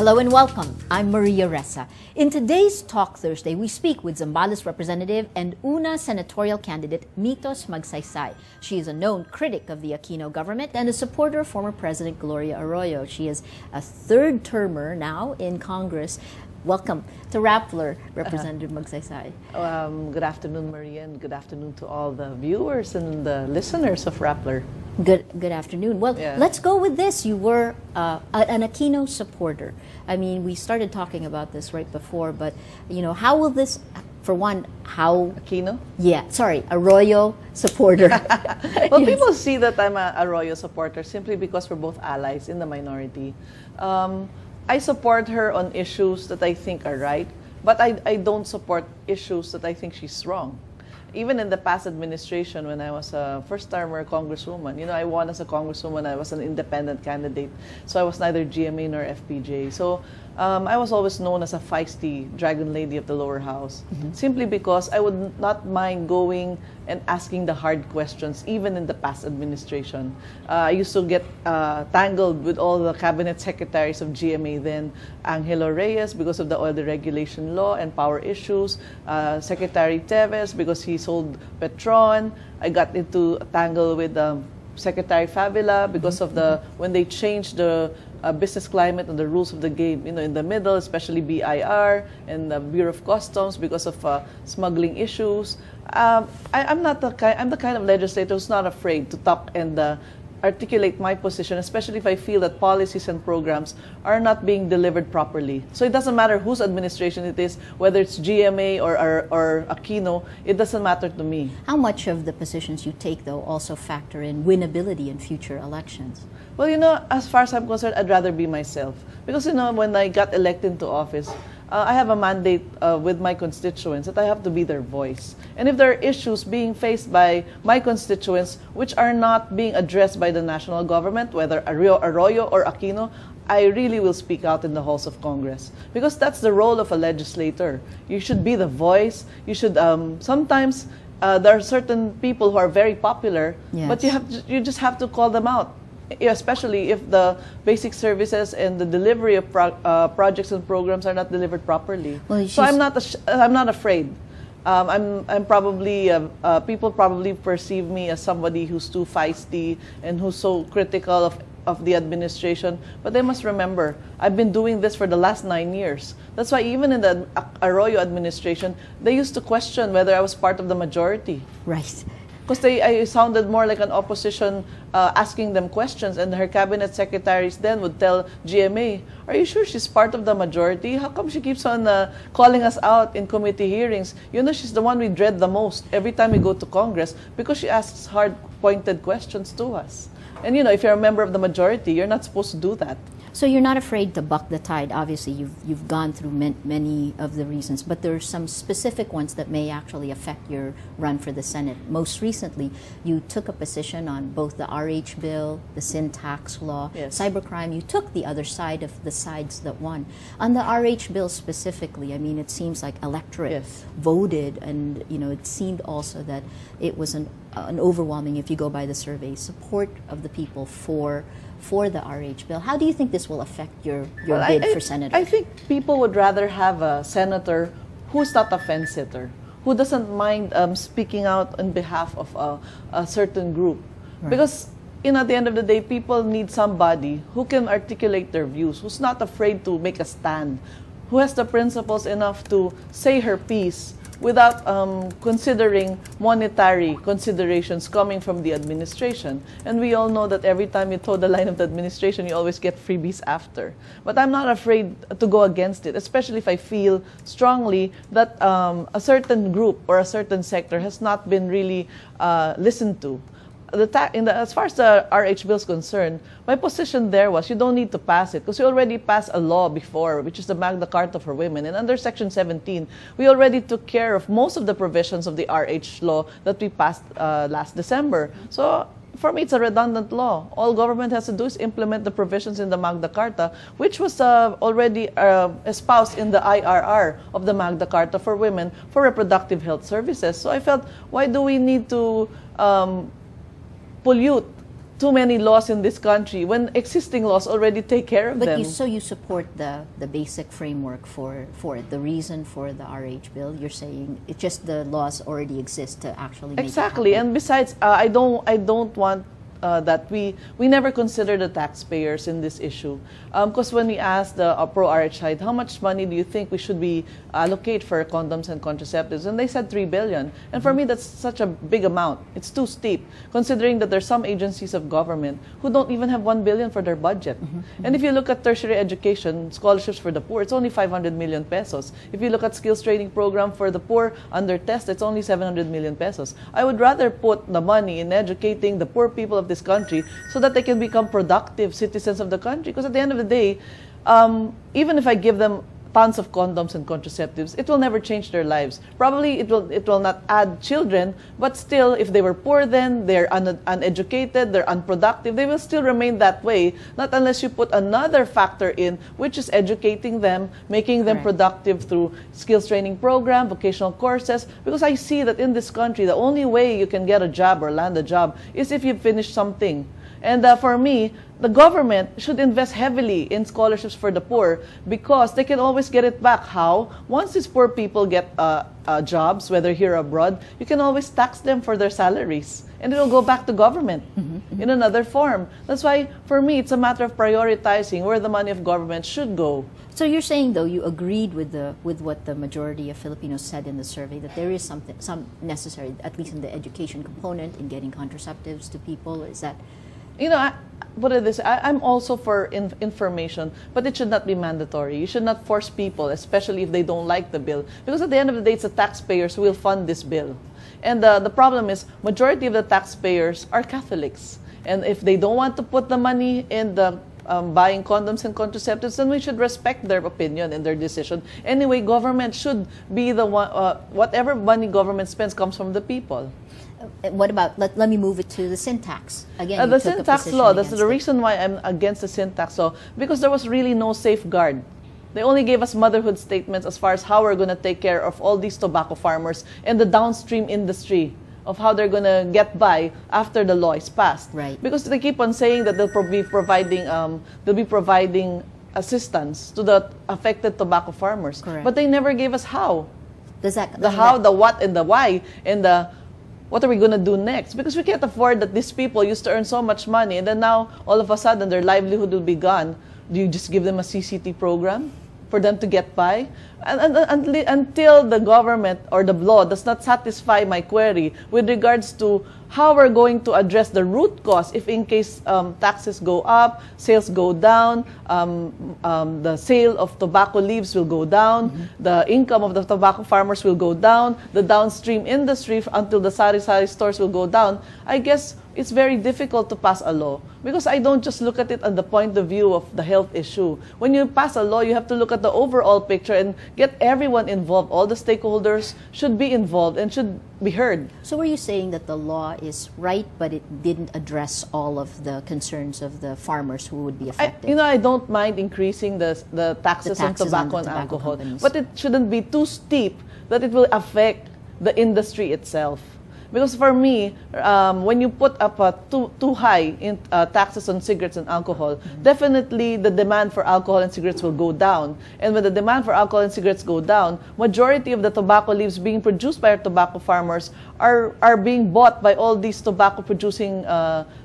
Hello and welcome. I'm Maria Ressa. In today's Talk Thursday, we speak with Zambales representative and UNA senatorial candidate Mitos Magsaysay. She is a known critic of the Aquino government and a supporter of former President Gloria Arroyo. She is a third-termer now in Congress. Welcome to Rappler, Representative Magsaysay. Good afternoon, Maria, and good afternoon to all the viewers and the listeners of Rappler. Good afternoon. Well, let's go with this. You were an Aquino supporter. I mean, we started talking about this right before, but, you know, how will this, for one, how... Aquino? Yeah, sorry, Arroyo supporter. Well, people see that I'm a Arroyo supporter simply because we're both allies in the minority. I support her on issues that I think are right, but I don't support issues that I think she's wrong. Even in the past administration, when I was a first-timer congresswoman, you know, I won as a congresswoman, I was an independent candidate, so I was neither GMA nor FPJ. So I was always known as a feisty dragon lady of the lower house, simply because I would not mind going and asking the hard questions, even in the past administration. I used to get tangled with all the cabinet secretaries of GMA then, Angelo Reyes because of the oil deregulation law and power issues, Secretary Teves because he sold Petron. I got into a tangle with Secretary Fabula because of when they changed the business climate and the rules of the game, you know, in the middle, especially BIR and the Bureau of Customs because of smuggling issues. I'm the kind of legislator who's not afraid to talk and articulate my position, especially if I feel that policies and programs are not being delivered properly. So it doesn't matter whose administration it is, whether it's GMA or Aquino, it doesn't matter to me. How much of the positions you take, though, also factor in winnability in future elections? Well, you know, as far as I'm concerned, I'd rather be myself. Because, you know, when I got elected into office, I have a mandate with my constituents that I have to be their voice. And if there are issues being faced by my constituents which are not being addressed by the national government, whether Arroyo or Aquino, I really will speak out in the halls of Congress. Because that's the role of a legislator. You should be the voice. You should, sometimes there are certain people who are very popular, but you just have to call them out. Especially if the basic services and the delivery of projects and programs are not delivered properly. Well, so I'm not afraid. I'm probably people probably perceive me as somebody who's too feisty and who's so critical of the administration. But they must remember, I've been doing this for the last 9 years. That's why even in the Arroyo administration, they used to question whether I was part of the majority. Right. Because I sounded more like an opposition asking them questions, and her cabinet secretaries then would tell GMA, are you sure she's part of the majority? How come she keeps on calling us out in committee hearings? You know, she's the one we dread the most every time we go to Congress because she asks hard, pointed questions to us. And you know, if you're a member of the majority, you're not supposed to do that. So you're not afraid to buck the tide. Obviously, you've gone through many of the reasons, but there are some specific ones that may actually affect your run for the Senate. Most recently, you took a position on both the RH bill, the sin tax law, cybercrime. You took the other side of the sides that won. On the RH bill specifically, I mean, it seems like electorate voted, and you know, it seemed also that it was an overwhelming, if you go by the survey, support of the people for the RH bill. How do you think this will affect your bid for senator? I think people would rather have a senator who's not a fence sitter, who doesn't mind speaking out on behalf of a certain group. Right. Because, you know, at the end of the day, people need somebody who can articulate their views, who's not afraid to make a stand, who has the principles enough to say her piece without considering monetary considerations coming from the administration. And we all know that every time you toe the line of the administration, you always get freebies after. But I'm not afraid to go against it, especially if I feel strongly that a certain group or a certain sector has not been really listened to. As far as the RH bill is concerned, my position there was you don't need to pass it because we already passed a law before, which is the Magna Carta for Women. And under Section 17, we already took care of most of the provisions of the RH law that we passed last December. So for me, it's a redundant law. All government has to do is implement the provisions in the Magna Carta, which was already espoused in the IRR of the Magna Carta for Women for reproductive health services. So I felt, why do we need to pollute too many laws in this country when existing laws already take care of them. So you support the basic framework for it, the reason for the RH bill. You're saying it's just the laws already exist to actually make exactly. it happen. And besides, I don't want that we never consider the taxpayers in this issue. Because when we asked the pro-RH side, how much money do you think we should be allocate for condoms and contraceptives? And they said 3 billion. And for me, that's such a big amount. It's too steep, considering that there's some agencies of government who don't even have 1 billion for their budget. And if you look at tertiary education, scholarships for the poor, it's only 500 million pesos. If you look at skills training program for the poor under test, it's only 700 million pesos. I would rather put the money in educating the poor people of this country so that they can become productive citizens of the country. Because at the end of the day, even if I give them tons of condoms and contraceptives, it will never change their lives. Probably it will not add children, but still, if they were poor then, they're uneducated, they're unproductive, they will still remain that way, not unless you put another factor in, which is educating them, making them productive through skills training program, vocational courses, because I see that in this country, the only way you can get a job or land a job is if you finish something. And for me, the government should invest heavily in scholarships for the poor because they can always get it back. How? Once these poor people get jobs, whether here or abroad, you can always tax them for their salaries. And it will go back to government in another form. That's why, for me, it's a matter of prioritizing where the money of government should go. So you're saying, though, you agreed with what the majority of Filipinos said in the survey, that there is some necessary, at least in the education component, in getting contraceptives to people. Is that... You know, I'm also for information, but it should not be mandatory. You should not force people, especially if they don't like the bill. Because at the end of the day, it's the taxpayers who will fund this bill. And the problem is, majority of the taxpayers are Catholics. And if they don't want to put the money in the buying condoms and contraceptives, then we should respect their opinion and their decision. Anyway, government should be the one, whatever money government spends comes from the people. What about, let me move it to the sin tax. Again, the sin tax law, that's the reason why I'm against the sin tax law, because there was really no safeguard. They only gave us motherhood statements as far as how we're going to take care of all these tobacco farmers and the downstream industry, of how they're going to get by after the law is passed. Right. Because they keep on saying that they'll be providing assistance to the affected tobacco farmers. Correct. But they never gave us how. The how, the what, and the why, and the what are we going to do next? Because we can't afford that these people used to earn so much money, and then now, all of a sudden, their livelihood will be gone. Do you just give them a CCT program for them to get by? Until the government or the law does not satisfy my query with regards to how we're going to address the root cause if in case taxes go up, sales go down, the sale of tobacco leaves will go down, the income of the tobacco farmers will go down, the downstream industry until the sari-sari stores will go down, I guess it's very difficult to pass a law because I don't just look at it on the point of view of the health issue. When you pass a law, you have to look at the overall picture and get everyone involved. All the stakeholders should be involved and should be heard. So were you saying that the law is right, but it didn't address all of the concerns of the farmers who would be affected? I don't mind increasing the taxes on tobacco and alcohol, companies. But it shouldn't be too steep that it will affect the industry itself. Because for me, when you put up too high in taxes on cigarettes and alcohol, definitely the demand for alcohol and cigarettes will go down. And when the demand for alcohol and cigarettes go down, majority of the tobacco leaves being produced by our tobacco farmers are being bought by all these tobacco producing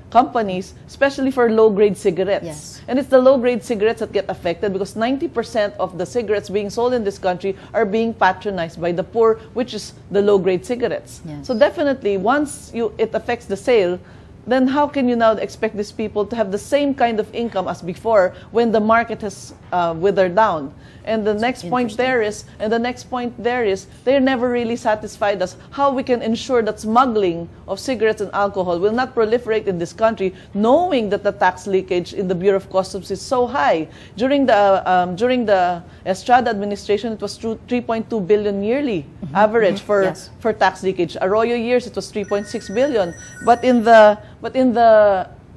companies, especially for low-grade cigarettes. Yes. And it's the low-grade cigarettes that get affected because 90% of the cigarettes being sold in this country are being patronized by the poor, which is the low-grade cigarettes. Yes. So definitely, once it affects the sale, then how can you now expect these people to have the same kind of income as before when the market has withered down? And the next point there is, they're never really satisfied as how we can ensure that smuggling of cigarettes and alcohol will not proliferate in this country, knowing that the tax leakage in the Bureau of Customs is so high. During the Estrada administration, it was 3.2 billion yearly average for tax leakage. Arroyo years, it was 3.6 billion. But in the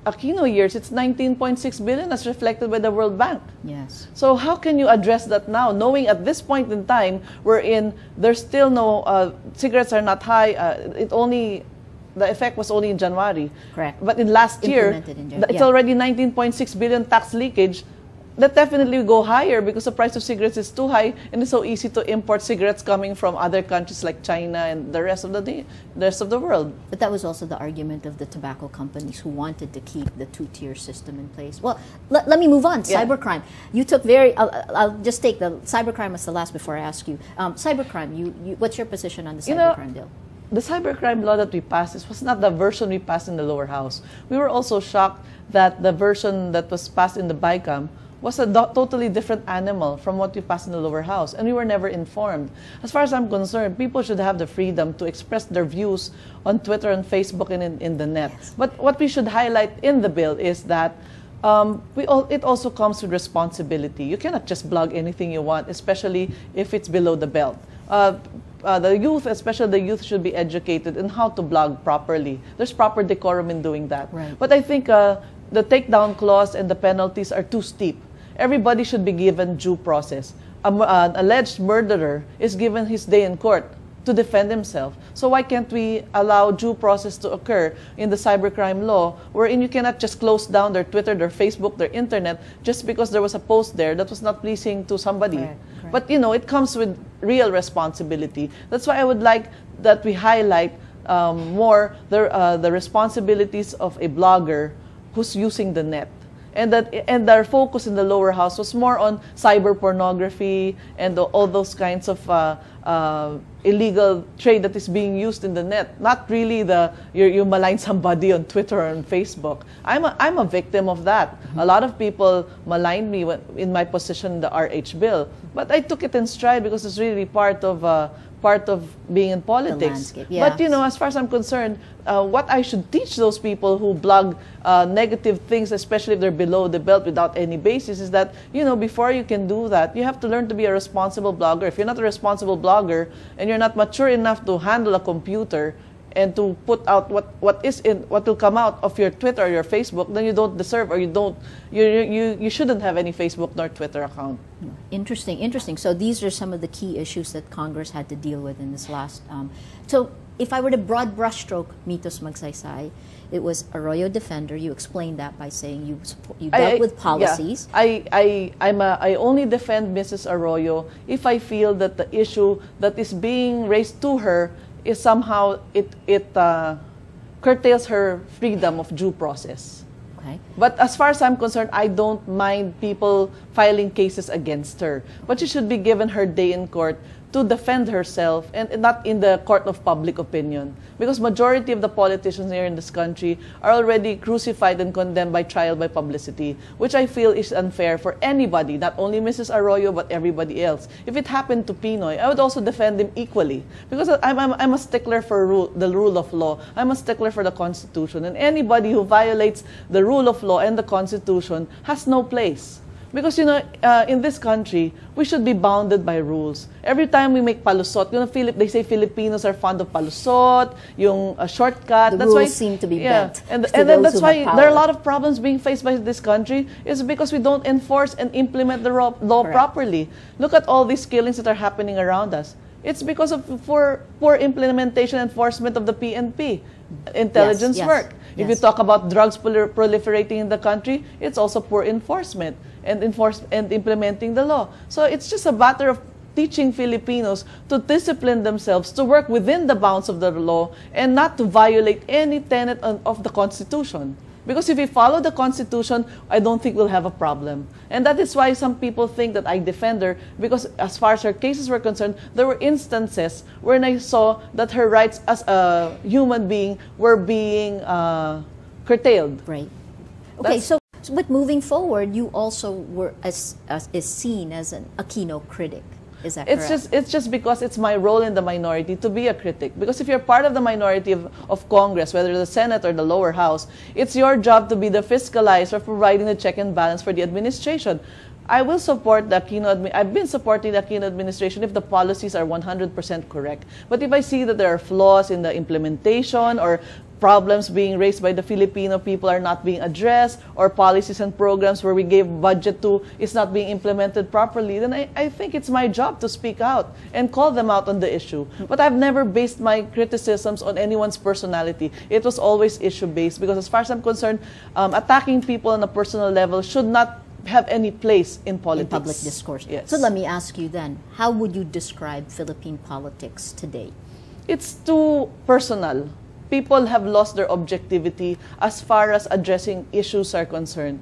Aquino years, it's 19.6 billion as reflected by the World Bank. Yes. So how can you address that now, knowing at this point in time, wherein there's still no, cigarettes are not high, the effect was only in January. Correct. But in last year, it's already 19.6 billion tax leakage. That definitely will go higher because the price of cigarettes is too high, and it's so easy to import cigarettes coming from other countries like China and the rest of the world. But that was also the argument of the tobacco companies who wanted to keep the two-tier system in place. Well, let me move on. Cybercrime. You took I'll just take the cybercrime as the last before I ask you. Cybercrime. What's your position on the cybercrime bill? The cybercrime law that we passed, this was not the version we passed in the lower house. We were also shocked that the version that was passed in the BICAM was a totally different animal from what we passed in the lower house, and we were never informed. As far as I'm concerned, people should have the freedom to express their views on Twitter and Facebook and in the net. Yes. But what we should highlight in the bill is that it also comes with responsibility. You cannot just blog anything you want, especially if it's below the belt. The youth, especially the youth, should be educated in how to blog properly. There's proper decorum in doing that. Right. But I think the takedown clause and the penalties are too steep. Everybody should be given due process. An alleged murderer is given his day in court to defend himself. So why can't we allow due process to occur in the cybercrime law, wherein you cannot just close down their Twitter, their Facebook, their internet, just because there was a post there that was not pleasing to somebody. Correct. But it comes with real responsibility. That's why I would like that we highlight more the responsibilities of a blogger who's using the net. And our focus in the lower house was more on cyber pornography and all those kinds of illegal trade that is being used in the net. Not really you malign somebody on Twitter or on Facebook. I'm a victim of that. A lot of people maligned me in my position in the RH bill, but I took it in stride because it's really part of being in politics. Yeah. But as far as I'm concerned, what I should teach those people who blog negative things, especially if they're below the belt without any basis, is that before you can do that, you have to learn to be a responsible blogger. If you're not a responsible blogger and you're not mature enough to handle a computer and to put out what will come out of your Twitter or your Facebook, then you don't deserve, or you shouldn't have any Facebook nor Twitter account. Interesting. So these are some of the key issues that Congress had to deal with in this last. So if I were to broad brushstroke Mitos Magsaysay, it was Arroyo Defender. You explained that by saying you dealt with policies. Yeah. I only defend Mrs. Arroyo if I feel that the issue that is being raised to her is somehow it curtails her freedom of due process. Okay. But as far as I'm concerned, I don't mind people filing cases against her. But she should be given her day in court to defend herself and not in the court of public opinion. Because majority of the politicians here in this country are already crucified and condemned by trial by publicity, which I feel is unfair for anybody, not only Mrs. Arroyo, but everybody else. If it happened to Pinoy, I would also defend him equally. Because I'm a stickler for the rule of law. I'm a stickler for the Constitution. And anybody who violates the rule of law and the Constitution has no place. Because, in this country, we should be bounded by rules. Every time we make palusot, they say Filipinos are fond of palusot, yung shortcut. The rules seem to be bent. And then that's why there are a lot of problems being faced by this country, is because we don't enforce and implement the law properly. Look at all these killings that are happening around us. It's because of poor implementation and enforcement of the PNP, intelligence work. If you talk about drugs proliferating in the country, it's also poor enforcement and implementing the law. So it's just a matter of teaching Filipinos to discipline themselves, to work within the bounds of the law, and not to violate any tenet of the Constitution. Because if we follow the Constitution, I don't think we'll have a problem. And that is why some people think that I defend her, because as far as her cases were concerned, there were instances wherein I saw that her rights as a human being were being curtailed. Right. Okay, but moving forward, you also were is seen as an Aquino critic. Is that correct? It's just because it's my role in the minority to be a critic. Because if you're part of the minority of Congress, whether the Senate or the lower house, it's your job to be the fiscalizer, providing the check and balance for the administration. I will support the Aquino. I've been supporting the Aquino administration if the policies are 100% correct. But if I see that there are flaws in the implementation or problems being raised by the Filipino people are not being addressed, or policies and programs where we gave budget to is not being implemented properly, then I think it's my job to speak out and call them out on the issue. But I've never based my criticisms on anyone's personality. It was always issue-based, because as far as I'm concerned, attacking people on a personal level should not have any place in politics. In public discourse. Yes. So let me ask you then, how would you describe Philippine politics today? It's too personal. People have lost their objectivity as far as addressing issues are concerned.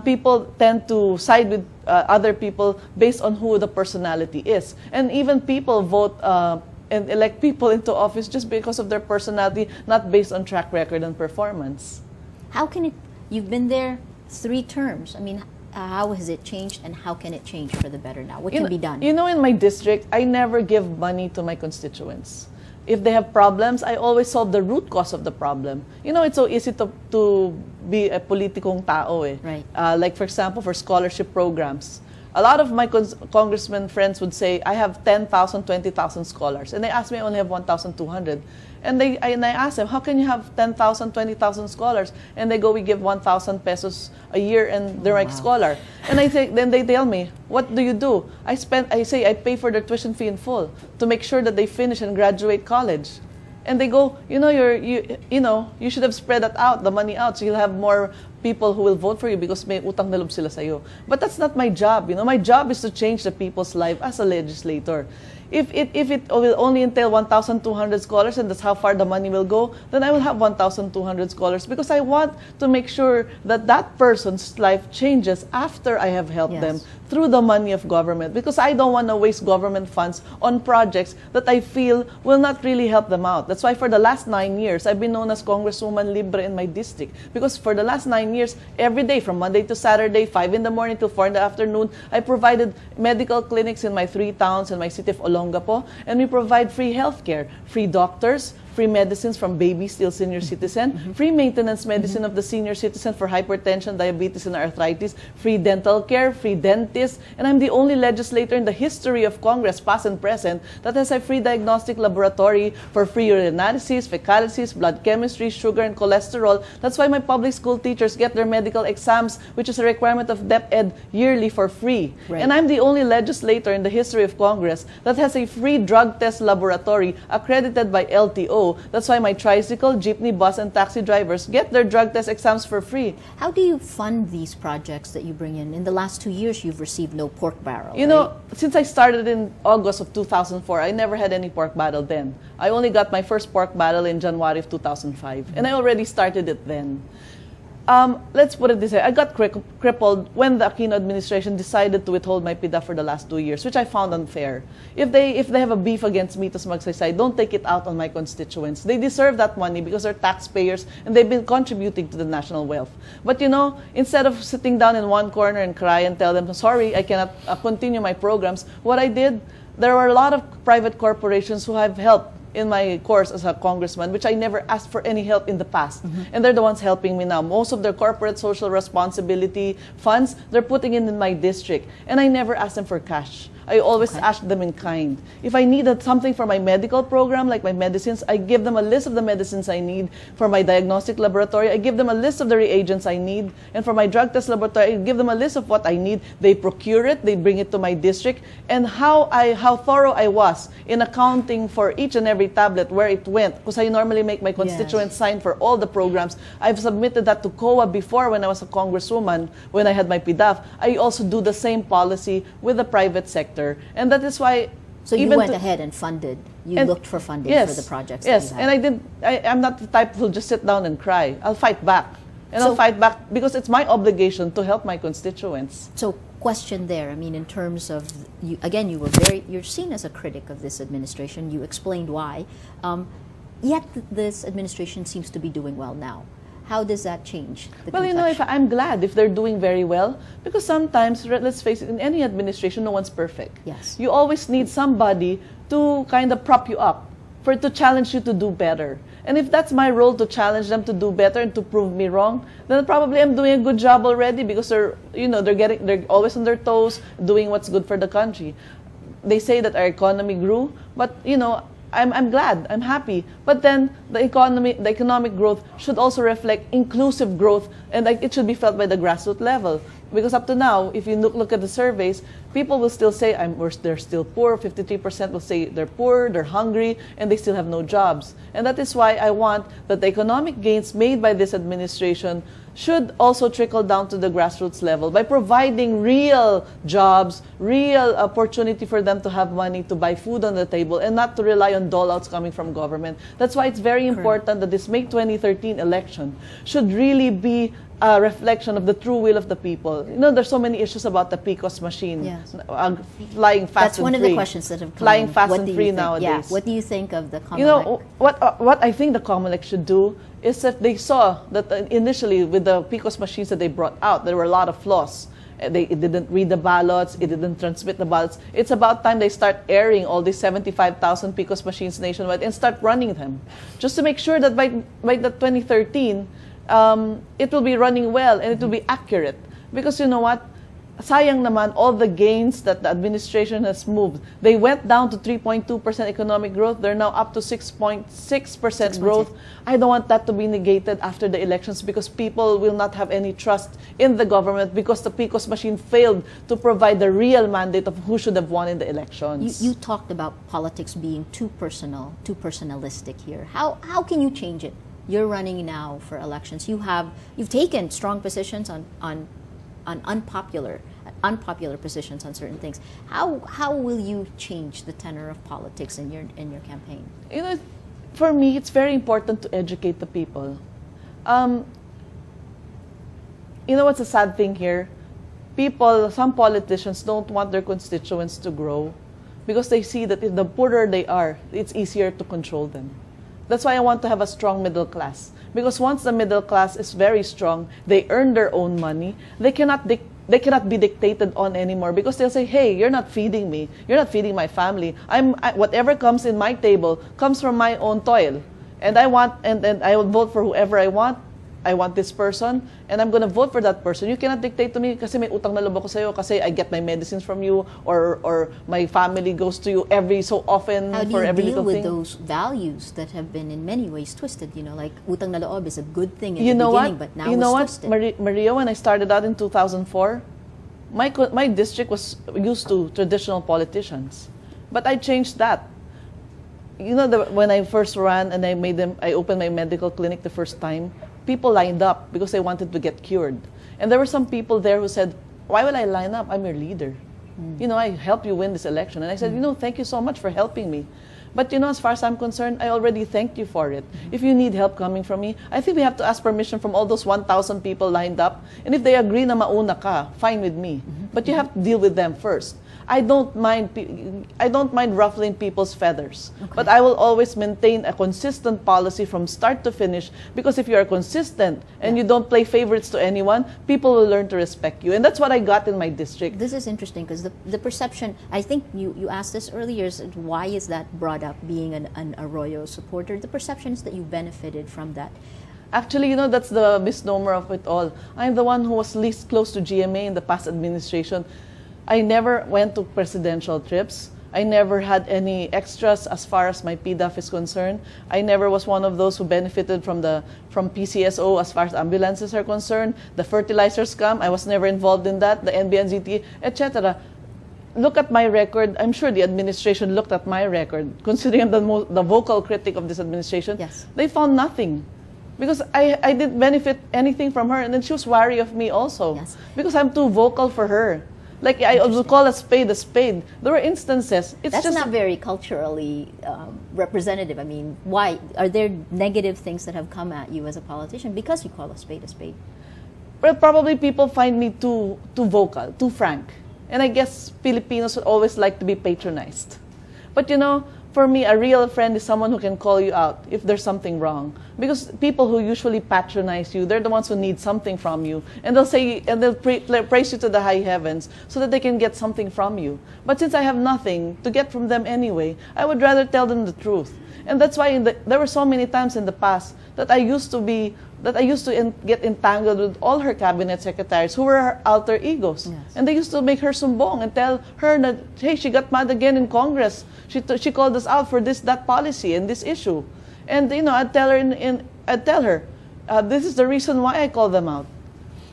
People tend to side with other people based on who the personality is. And even people vote and elect people into office just because of their personality, not based on track record and performance. How can it, you've been there 3 terms. I mean, how has it changed, and how can it change for the better now? What can be done? You know, in my district, I never give money to my constituents. If they have problems, I always solve the root cause of the problem. You know, it's so easy to be a politikong tao eh. Right. Like, for example, for scholarship programs. A lot of my congressman friends would say, I have 10,000, 20,000 scholars. And they ask me, I only have 1,200. And I ask them, how can you have 10,000, 20,000 scholars? And they go, we give 1,000 pesos a year and they're my scholar. And I say, then they tell me, what do you do? I say, I pay for their tuition fee in full to make sure that they finish and graduate college. And they go, you know, you should have spread that out, the money out, so you'll have more people who will vote for you because may utang na loob sila sa'yo. But that's not my job. You know, my job is to change the people's life as a legislator. If it will only entail 1,200 scholars and that's how far the money will go, then I will have 1,200 scholars, because I want to make sure that that person's life changes after I have helped them through the money of government, because I don't want to waste government funds on projects that I feel will not really help them out. That's why for the last 9 years, I've been known as Congresswoman Libre in my district, because for the last 9 years, every day, from Monday to Saturday, 5 in the morning till 4 in the afternoon, I provided medical clinics in my 3 towns in my city of Olongapo, and we provide free healthcare, free doctors, free medicines from babies till senior citizen, free maintenance medicine of the senior citizen for hypertension, diabetes, and arthritis, free dental care, free dentists, and I'm the only legislator in the history of Congress, past and present, that has a free diagnostic laboratory for free urine analysis, fecalysis, blood chemistry, sugar, and cholesterol. That's why my public school teachers get their medical exams, which is a requirement of DepEd, yearly for free. Right. And I'm the only legislator in the history of Congress that has a free drug test laboratory accredited by LTO. That's why my tricycle, jeepney, bus, and taxi drivers get their drug test exams for free. How do you fund these projects that you bring in? In the last 2 years, you've received no pork barrel. You know, since I started in August of 2004, I never had any pork barrel then. I only got my first pork barrel in January of 2005, and I already started it then. Let's put it this way. I got crippled when the Aquino administration decided to withhold my PIDA for the last 2 years, which I found unfair. If they have a beef against Mitos Magsaysay, don't take it out on my constituents. They deserve that money because they're taxpayers and they've been contributing to the national wealth. But you know, instead of sitting down in one corner and cry and tell them, sorry, I cannot continue my programs, what I did, there were a lot of private corporations who have helped in my course as a congressman, which I never asked for any help in the past. And they're the ones helping me now. Most of their corporate social responsibility funds, they're putting in my district. And I never asked them for cash. I always ask them in kind. If I needed something for my medical program, like my medicines, I give them a list of the medicines I need. For my diagnostic laboratory, I give them a list of the reagents I need. And for my drug test laboratory, I give them a list of what I need. They procure it, they bring it to my district. And how thorough I was in accounting for each and every tablet, where it went, because I normally make my constituents sign for all the programs. I've submitted that to COA before when I was a congresswoman, when I had my PDAF. I also do the same policy with the private sector. And that is why... So you went ahead and funded. You looked for funding for the projects that you had. And I'm not the type who'll just sit down and cry. I'll fight back. And I'll fight back because it's my obligation to help my constituents. So question there, I mean, in terms of, again, you're seen as a critic of this administration. You explained why. Yet this administration seems to be doing well now. How does that change? Well, you know, I'm glad if they're doing very well, because sometimes, let's face it, in any administration, no one's perfect. Yes. You always need somebody to kind of prop you up, to challenge you to do better. And if that's my role, to challenge them to do better and to prove me wrong, then probably I'm doing a good job already, because they're always on their toes, doing what's good for the country. They say that our economy grew, but you know, I'm glad, I'm happy. But then the economic growth should also reflect inclusive growth, and like, it should be felt by the grassroots level. Because up to now, if you look at the surveys, people will still say they're still poor. 53% will say they're poor, they're hungry, and they still have no jobs. And that is why I want that the economic gains made by this administration should also trickle down to the grassroots level by providing real jobs, real opportunity for them to have money to buy food on the table and not to rely on dole-outs coming from government. That's why it's very important that this May 2013 election should really be a reflection of the true will of the people. You know, there's so many issues about the PCOS machine, flying fast That's and one free. of the questions that have come flying in. fast What and do you free think? nowadays. Yeah. What do you think of the Comelec? You know, what I think the Comelec should do is that they saw that initially with the PCOS machines that they brought out, there were a lot of flaws. It didn't read the ballots, it didn't transmit the ballots. It's about time they start airing all these 75,000 PCOS machines nationwide and start running them, just to make sure that by the 2013, it will be running well and it will be accurate. Because you know what? Sayang naman, all the gains that the administration has moved. They went down to 3.2% economic growth. They're now up to 6.6% growth. I don't want that to be negated after the elections because people will not have any trust in the government because the PCOS machine failed to provide the real mandate of who should have won in the elections. You talked about politics being too personal, too personalistic here. How can you change it? You're running now for elections. You've taken strong positions on unpopular positions on certain things. How will you change the tenor of politics in your campaign? You know, for me, it's very important to educate the people. You know what's a sad thing here? Some politicians don't want their constituents to grow because they see that if the poorer they are, it's easier to control them. That's why I want to have a strong middle class. Because once the middle class is very strong, they earn their own money, they cannot be dictated on anymore because they'll say, hey, you're not feeding me. You're not feeding my family. Whatever comes in my table comes from my own toil. And I will vote for whoever I want. I want this person, and I'm going to vote for that person. You cannot dictate to me kasi may utang na loob ako sa'yo kasi I get my medicines from you or my family goes to you every so often for every little thing. How do you deal with those values that have been in many ways twisted? You know, like utang na loob is a good thing in the beginning, but now it's twisted. Maria, when I started out in 2004, my district was used to traditional politicians. But I changed that. You know, when I first ran and I opened my medical clinic the first time, people lined up because they wanted to get cured. And there were some people there who said, why will I line up? I'm your leader. You know, I helped you win this election. And I said, you know, thank you so much for helping me. But you know, as far as I'm concerned, I already thanked you for it. If you need help coming from me, I think we have to ask permission from all those 1,000 people lined up. And if they agree na mauna ka, fine with me. But you have to deal with them first. I don't mind ruffling people's feathers, but I will always maintain a consistent policy from start to finish because if you are consistent and you don't play favorites to anyone, people will learn to respect you. And that's what I got in my district. This is interesting because the perception, I think you asked this earlier, is why is that brought up, being an Arroyo supporter? The perception is that you benefited from that. Actually, you know, that's the misnomer of it all. I'm the one who was least close to GMA in the past administration. I never went to presidential trips. I never had any extras as far as my PDAF is concerned. I never was one of those who benefited from PCSO as far as ambulances are concerned. The fertilizer scam, I was never involved in that. The NBNZT, etc. Look at my record. I'm sure the administration looked at my record. Considering I'm the vocal critic of this administration, yes, they found nothing. Because I didn't benefit anything from her. And then she was wary of me also. Yes. Because I'm too vocal for her. Like, I would call a spade a spade. There were instances. That's just not very culturally representative. I mean, why? Are there negative things that have come at you as a politician because you call a spade a spade? Well, probably people find me too vocal, too frank. And I guess Filipinos would always like to be patronized. But you know, for me, a real friend is someone who can call you out if there's something wrong. Because people who usually patronize you, they're the ones who need something from you. And they'll say, and they'll praise you to the high heavens so that they can get something from you. But since I have nothing to get from them anyway, I would rather tell them the truth. And that's why there were so many times in the past that I used to be that I used to get entangled with all her cabinet secretaries who were her alter egos. Yes. And they used to make her sumbong and tell her that, hey, she got mad again in Congress. She called us out for that policy and this issue. And, I'd tell her, this is the reason why I called them out.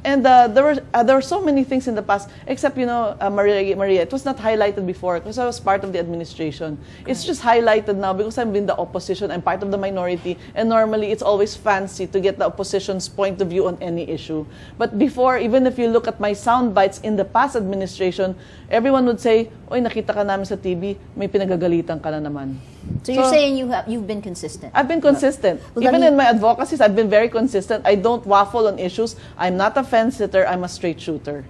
And there were so many things in the past, except, Maria, it was not highlighted before because I was part of the administration. Okay. It's just highlighted now because I'm in the opposition, I'm part of the minority, and normally it's always fancy to get the opposition's point of view on any issue. But before, even if you look at my sound bites in the past administration, everyone would say, oy, nakita ka namin sa TV, may pinagagalitan ka na naman. So you're saying you've been consistent? I've been consistent. Well, even in my advocacies, I've been very consistent. I don't waffle on issues. I'm not a fence sitter. I'm a straight shooter.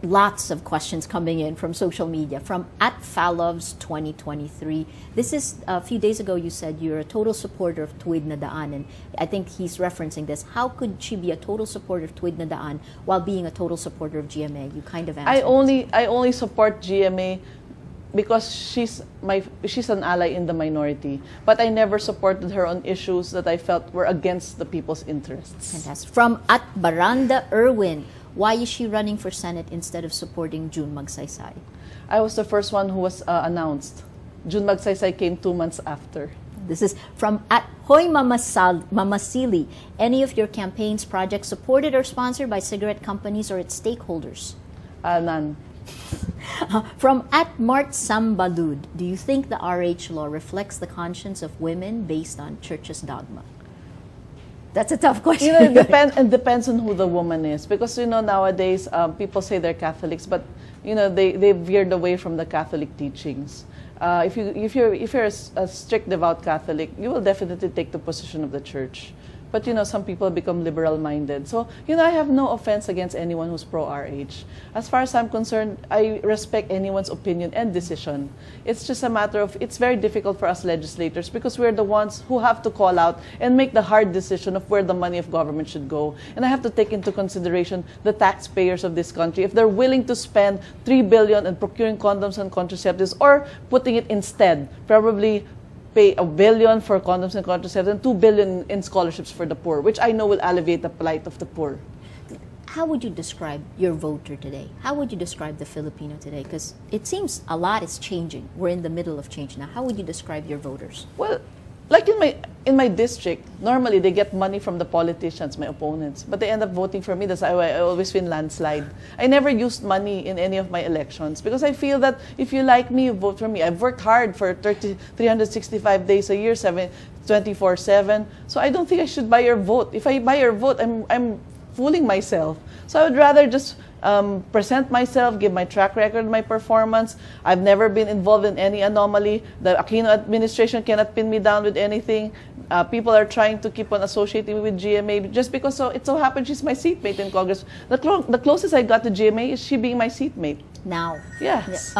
Lots of questions coming in from social media. From @Fallovs2023. This is, a few days ago you said you're a total supporter of Tuwid na Daan. And I think he's referencing this. How could she be a total supporter of Tuwid na Daan while being a total supporter of GMA? You kind of answered I only support GMA because she's an ally in the minority. But I never supported her on issues that I felt were against the people's interests. Fantastic. From @Baranda Irwin, why is she running for Senate instead of supporting June Magsaysay? I was the first one who was announced. June Magsaysay came 2 months after. This is from @HoyMamasili. Any of your campaign's projects supported or sponsored by cigarette companies or its stakeholders? None. From @MartSambalud, do you think the RH law reflects the conscience of women based on church's dogma? That's a tough question. It depends on who the woman is. Because, nowadays, people say they're Catholics, but, they veered away from the Catholic teachings. If you're a strict, devout Catholic, you will definitely take the position of the church. But, some people become liberal-minded. So, I have no offense against anyone who's pro-RH. As far as I'm concerned, I respect anyone's opinion and decision. It's just a matter of, it's very difficult for us legislators because we're the ones who have to call out and make the hard decision of where the money of government should go. And I have to take into consideration the taxpayers of this country. If they're willing to spend $3 billion in procuring condoms and contraceptives or putting it instead, probably pay $1 billion for condoms and contraceptives and $2 billion in scholarships for the poor, which I know will alleviate the plight of the poor. How would you describe your voter today? How would you describe the Filipino today? Because it seems a lot is changing. We're in the middle of change now. How would you describe your voters? Well, like in my district, normally they get money from the politicians, my opponents, but they end up voting for me. That's why I always win landslide. I never used money in any of my elections because I feel that if you like me, you vote for me. I've worked hard for 365 days a year, 24/7. So I don't think I should buy your vote. If I buy your vote, I'm fooling myself. So I would rather just present myself, give my track record, my performance. I've never been involved in any anomaly. The Aquino administration cannot pin me down with anything. People are trying to keep on associating me with GMA just because it so happens she's my seatmate in Congress. The closest I got to GMA is she being my seatmate. Now. Yes.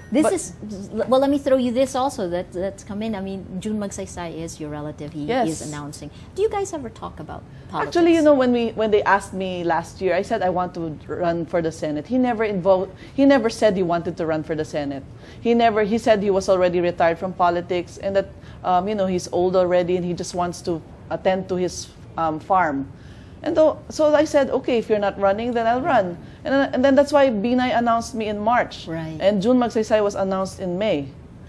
Well, let me throw you this also that's come in. I mean, June Magsaysay is your relative. He is announcing. Do you guys ever talk about politics? Actually, when they asked me last year, I said I want to run for the Senate. He never said he wanted to run for the Senate. He said he was already retired from politics and that he's old already and he just wants to attend to his farm. So I said, okay, if you're not running, then I'll run. And then that's why Binay announced me in March. Right. And June Magsaysay was announced in May.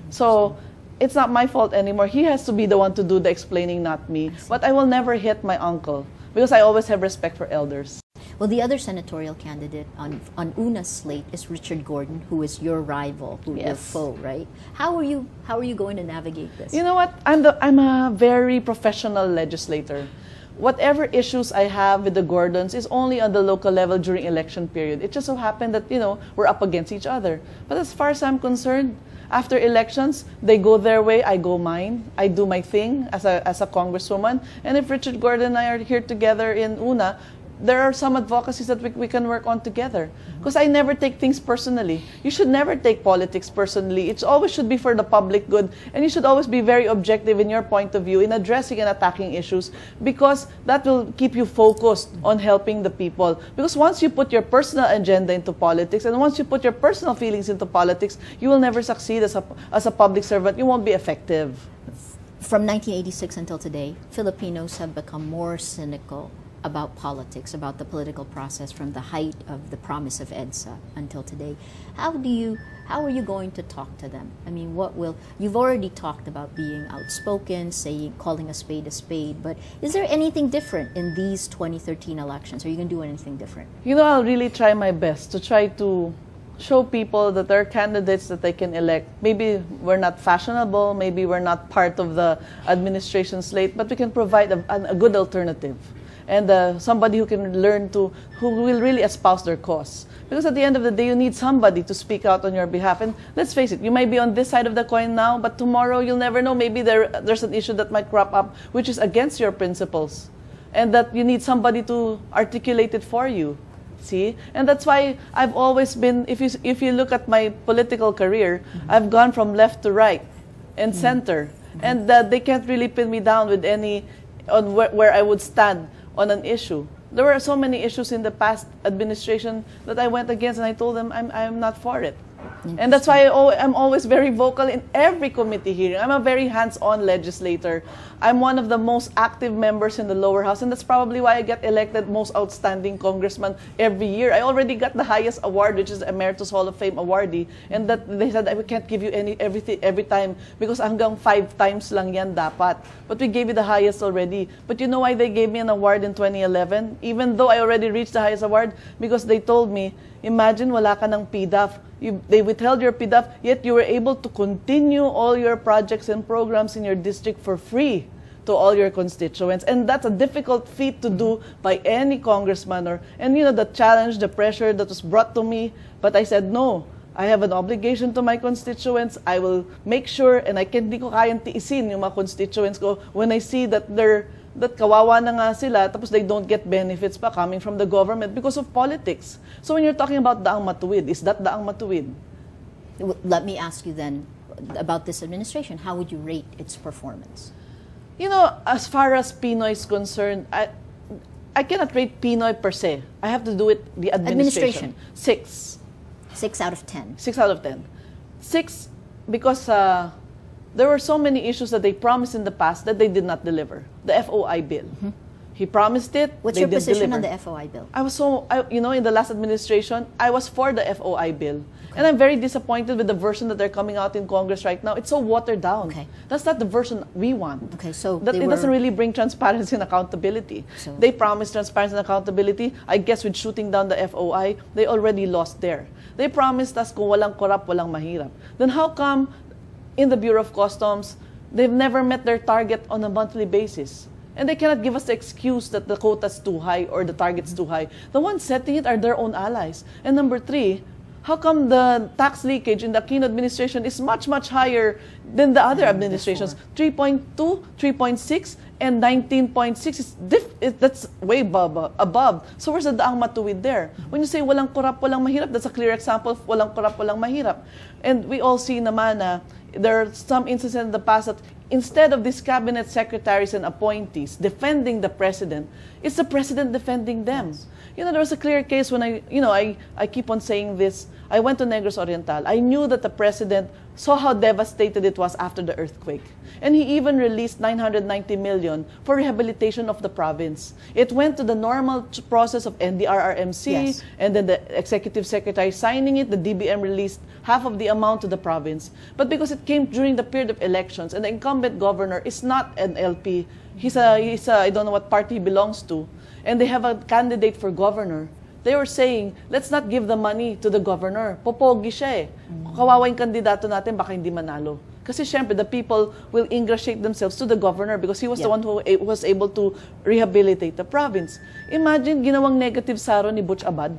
So it's not my fault anymore. He has to be the one to do the explaining, not me. But I will never hit my uncle because I always have respect for elders. Well, the other senatorial candidate on UNA's slate is Richard Gordon, who is your rival, your foe, right? How are you going to navigate this? You know what? I'm a very professional legislator. Whatever issues I have with the Gordons is only on the local level during election period. It just so happened that, we're up against each other. But as far as I'm concerned, after elections, they go their way, I go mine. I do my thing as a congresswoman. And if Richard Gordon and I are here together in UNA, there are some advocacies that we can work on together. Because I never take things personally. You should never take politics personally. It always should be for the public good. And you should always be very objective in your point of view in addressing and attacking issues because that will keep you focused on helping the people. Because once you put your personal agenda into politics and once you put your personal feelings into politics, you will never succeed as a public servant. You won't be effective. From 1986 until today, Filipinos have become more cynical about politics, about the political process from the height of the promise of EDSA until today. How are you going to talk to them? I mean, you've already talked about being outspoken, calling a spade, but is there anything different in these 2013 elections? Are you going to do anything different? You know, I'll really try my best to try to show people that there are candidates that they can elect. Maybe we're not fashionable, maybe we're not part of the administration slate, but we can provide a good alternative. And somebody who will really espouse their cause. Because at the end of the day, you need somebody to speak out on your behalf. And let's face it, you might be on this side of the coin now, but tomorrow you'll never know. Maybe there's an issue that might crop up which is against your principles. And that you need somebody to articulate it for you. See? And that's why I've always been, if you look at my political career, I've gone from left to right and center. And they can't really pin me down with on where I would stand on an issue. There were so many issues in the past administration that I went against, and I told them I'm not for it. And that's why I'm always very vocal in every committee hearing. I'm a very hands-on legislator. I'm one of the most active members in the lower house, and that's probably why I get elected most outstanding congressman every year. I already got the highest award, which is Emeritus Hall of Fame awardee, and that they said we can't give you everything every time because hanggang 5 times lang yan dapat. But we gave you the highest already. But you know why they gave me an award in 2011? Even though I already reached the highest award, because they told me, imagine wala ka ng PDAF. They withheld your PDAF, yet you were able to continue all your projects and programs in your district for free to all your constituents. And that's a difficult feat to do by any congressman. And you know, the challenge, the pressure that was brought to me, but I said, no, I have an obligation to my constituents. I will make sure, and di ko kayang tiisin yung mga constituents ko when I see that kawawa na nga sila, tapos they don't get benefits pa coming from the government because of politics. So when you're talking about daang matuwid, is that daang matuwid? Let me ask you then about this administration. How would you rate its performance? You know, as far as Pinoy is concerned, I cannot rate Pinoy per se. I have to do it the administration. 6. 6 out of 10. 6 out of 10. 6 because there were so many issues that they promised in the past that they did not deliver. The FOI bill. He promised it. What's your position on the FOI bill? In the last administration, I was for the FOI bill. Okay. And I'm very disappointed with the version that they're coming out in Congress right now. It's so watered down. Okay. That's not the version we want. Okay, so it doesn't really bring transparency and accountability. So they promised transparency and accountability. I guess with shooting down the FOI, they already lost there. They promised us kung walang korap, walang mahirap. Then how come in the Bureau of Customs, they've never met their target on a monthly basis? And they cannot give us the excuse that the quota's too high or the target's too high. The ones setting it are their own allies. And number 3, how come the tax leakage in the Aquino administration is much, much higher than the other administrations? 3.2, 3.6, and 19.6. That's way above. So where's the daang matuwid there? When you say walang korap, walang mahirap, that's a clear example of walang korap, walang mahirap. And we all see naman na there are some instances in the past that instead of these cabinet secretaries and appointees defending the president, it's the president defending them. Yes. You know, there was a clear case when I keep on saying this. I went to Negros Oriental. I knew that the president saw how devastated it was after the earthquake. And he even released 990 million for rehabilitation of the province. It went to the normal process of NDRRMC, yes, and then the executive secretary signing it, the DBM released half of the amount to the province. But because it came during the period of elections, and the incumbent governor is not an LP, he's I don't know what party he belongs to, and they have a candidate for governor. They were saying, let's not give the money to the governor. Popogi siya eh. Kawawa yung kandidato natin, baka hindi manalo. Kasi syempre, the people will ingratiate themselves to the governor because he was the one who was able to rehabilitate the province. Imagine, ginawang negative saro ni Butch Abad.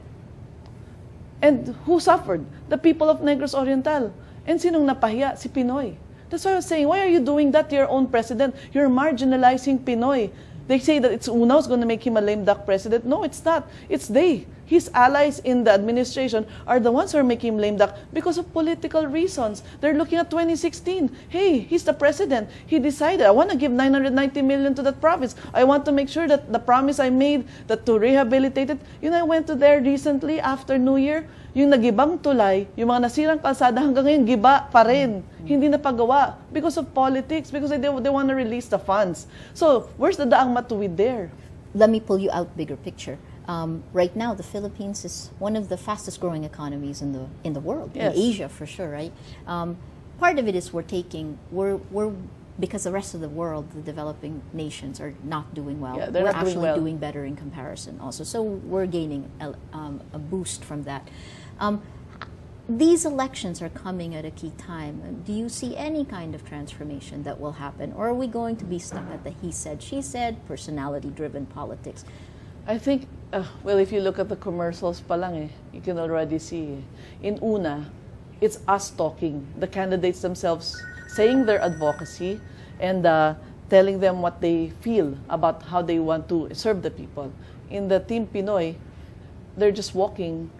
And who suffered? The people of Negros Oriental. And sinong napahiya? Si Pinoy. That's why I was saying, why are you doing that to your own president? You're marginalizing Pinoy. They say that it's Unao's going to make him a lame duck president. No, it's not. It's they. His allies in the administration are the ones who are making him lame duck because of political reasons. They're looking at 2016. Hey, he's the president. He decided, I want to give 990 million to that province. I want to make sure that the promise I made that to rehabilitate it. You know, I went to there recently after New Year. Yung nagibang tulay, yung mga nasirang kalsada hanggang ngayon, giba pa rin. Hindi na pagawa because of politics, because they want to release the funds. So, where's the daang matuwid there? let me pull you out bigger picture. Right now, the Philippines is one of the fastest growing economies in the world, yes. in Asia for sure, right? Part of it is we're because the rest of the world, the developing nations, are not doing well. Yeah, they're we're not actually doing well. doing better in comparison also. So we're gaining a boost from that. These elections are coming at a key time. Do you see any kind of transformation that will happen? Or are we going to be stuck at the he said, she said, personality-driven politics? I think, well, if you look at the commercials pa lang you can already see. In una, it's us talking, the candidates themselves saying their advocacy and telling them what they feel about how they want to serve the people. In the Team Pinoy, they're just walking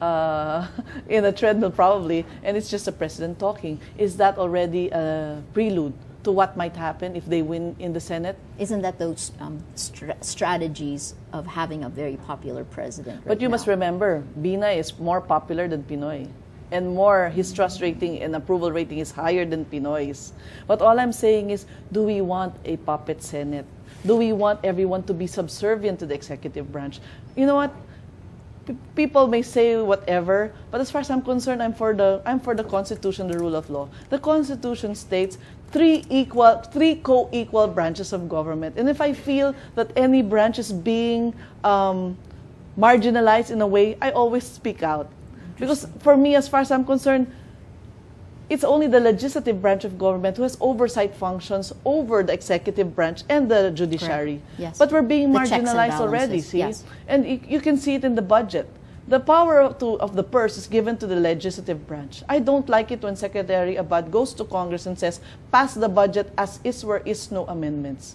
in a treadmill probably, and it's just the president talking. Is that already a prelude to what might happen if they win in the Senate? Isn't that those strategies of having a very popular president? But you must remember, Binay is more popular than Pinoy. And more, his trust rating and approval rating is higher than Pinoy's. But all I'm saying is, do we want a puppet Senate? Do we want everyone to be subservient to the executive branch? You know what? People may say whatever, but as far as I'm concerned, I'm for the Constitution, the rule of law. The Constitution states three co-equal branches of government. And if I feel that any branch is being marginalized in a way, I always speak out. Because for me, as far as I'm concerned, it's only the legislative branch of government who has oversight functions over the executive branch and the judiciary. Yes. But we're being The checks and marginalized already, balances, see? yes. And you can see it in the budget. The power of the purse is given to the legislative branch. I don't like it when Secretary Abad goes to Congress and says, pass the budget as is where is no amendments.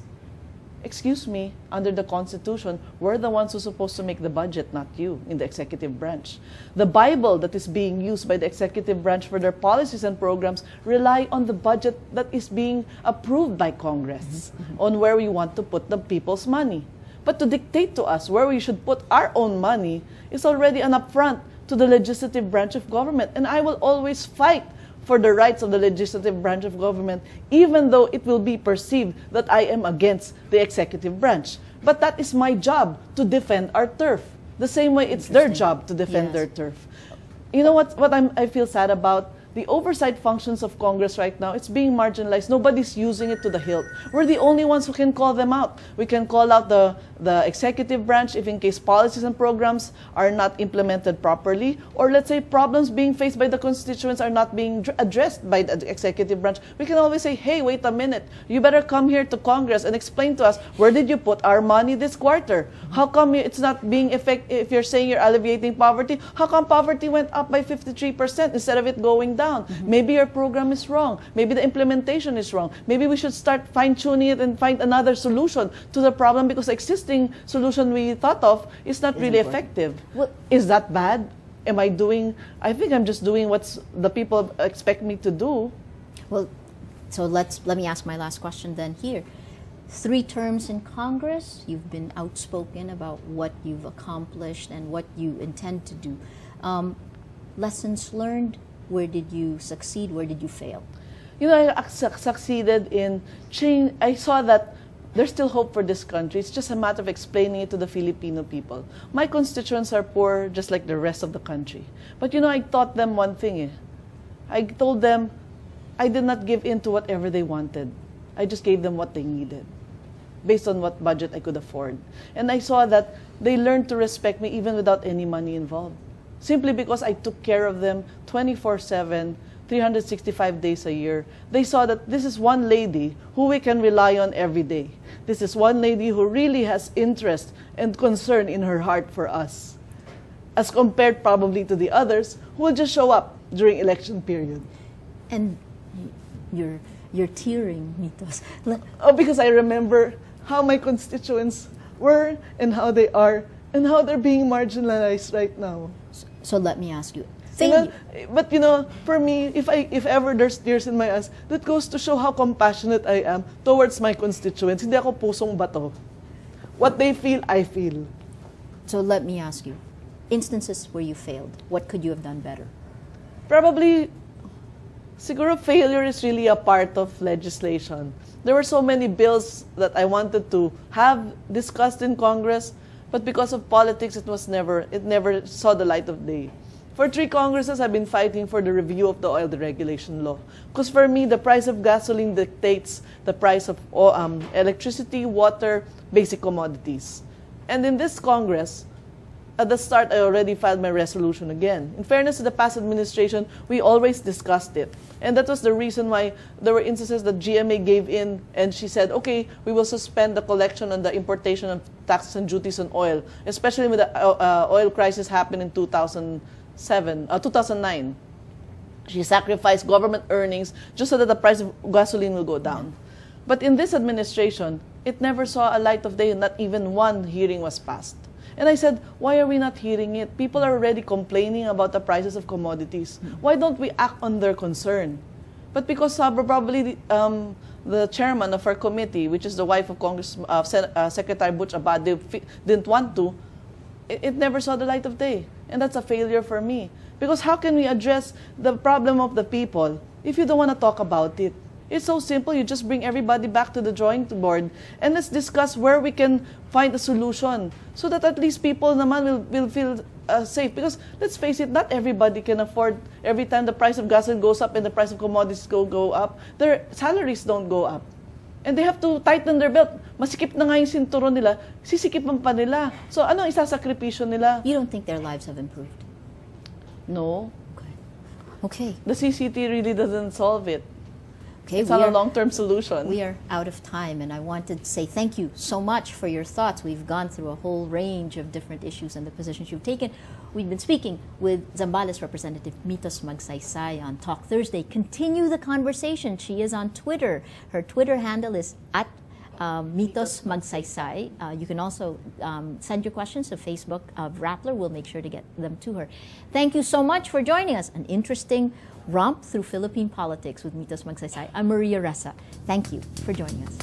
Excuse me, under the Constitution, we're the ones who's supposed to make the budget, not you, in the executive branch. The Bible that is being used by the executive branch for their policies and programs rely on the budget that is being approved by Congress on where we want to put the people's money. But to dictate to us where we should put our own money is already an affront to the legislative branch of government. And I will always fight for the rights of the legislative branch of government, even though it will be perceived that I am against the executive branch. But that is my job, to defend our turf. The same way it's their job to defend their turf. You know what I feel sad about? The oversight functions of Congress right now, it's being marginalized. Nobody's using it to the hilt. We're the only ones who can call them out. We can call out the executive branch if in case policies and programs are not implemented properly, or let's say problems being faced by the constituents are not being addressed by the executive branch. We can always say, hey, wait a minute. You better come here to Congress and explain to us, where did you put our money this quarter? How come it's not being effective? If you're saying you're alleviating poverty, how come poverty went up by 53% instead of it going down? Maybe your program is wrong. Maybe the implementation is wrong. Maybe we should start fine-tuning it and find another solution to the problem, because the existing solution we thought of is not really effective. Is that bad? I think I'm just doing what the people expect me to do. Well, so let me ask my last question then here. 3 terms in Congress, you've been outspoken about what you've accomplished and what you intend to do. Lessons learned. Where did you succeed? Where did you fail? You know, I succeeded in change. I saw that there's still hope for this country. It's just a matter of explaining it to the Filipino people. My constituents are poor just like the rest of the country. But you know, I taught them one thing. I told them I did not give in to whatever they wanted. I just gave them what they needed, based on what budget I could afford. And I saw that they learned to respect me even without any money involved. Simply because I took care of them 24/7, 365 days a year. They saw that this is one lady who we can rely on every day. This is one lady who really has interest and concern in her heart for us, as compared probably to the others who will just show up during election period. And you're tearing, Mitos. Oh, because I remember how my constituents were and how they are and how they're being marginalized right now. So let me ask you. But you know, for me, if ever there's tears in my eyes, that goes to show how compassionate I am towards my constituents. Hindi ako pusong bato. What they feel, I feel. So let me ask you, instances where you failed, what could you have done better? Probably Siguro failure is really a part of legislation. There were so many bills that I wanted to have discussed in Congress, but because of politics, it never saw the light of day. For 3 Congresses, I've been fighting for the review of the oil deregulation law. Because for me, the price of gasoline dictates the price of electricity, water, basic commodities. And in this Congress, at the start, I already filed my resolution again. In fairness to the past administration, we always discussed it. And that was the reason why there were instances that GMA gave in and she said, okay, we will suspend the collection on the importation of taxes and duties on oil, especially when the oil crisis happened in 2009. She sacrificed government earnings just so that the price of gasoline will go down. But in this administration, it never saw a light of day, not even one hearing was passed. And I said, why are we not hearing it? People are already complaining about the prices of commodities. Why don't we act on their concern? But because probably the chairman of our committee, which is the wife of Secretary Butch Abad, didn't want to, it never saw the light of day. And that's a failure for me. Because how can we address the problem of the people if you don't want to talk about it? It's so simple. You just bring everybody back to the drawing board and let's discuss where we can find a solution so that at least people naman will feel safe. Because let's face it, not everybody can afford every time the price of gasoline goes up and the price of commodities go up, their salaries don't go up. And they have to tighten their belt. Masikip na nga yung sinturon nila, sisikipan pa nila. So ano ang isasakripisyo nila? You don't think their lives have improved? No. Okay. The CCT really doesn't solve it. Okay, it's not a long-term solution. We are out of time, and I wanted to say thank you so much for your thoughts. We've gone through a whole range of different issues and the positions you've taken. We've been speaking with Zambales Representative Mitos Magsaysay on Talk Thursday. Continue the conversation. She is on Twitter. Her Twitter handle is at Mitos Magsaysay. You can also send your questions to Facebook of Rappler. We'll make sure to get them to her. Thank you so much for joining us. An interesting romp through Philippine politics with Mitos Magsaysay. I'm Maria Ressa. Thank you for joining us.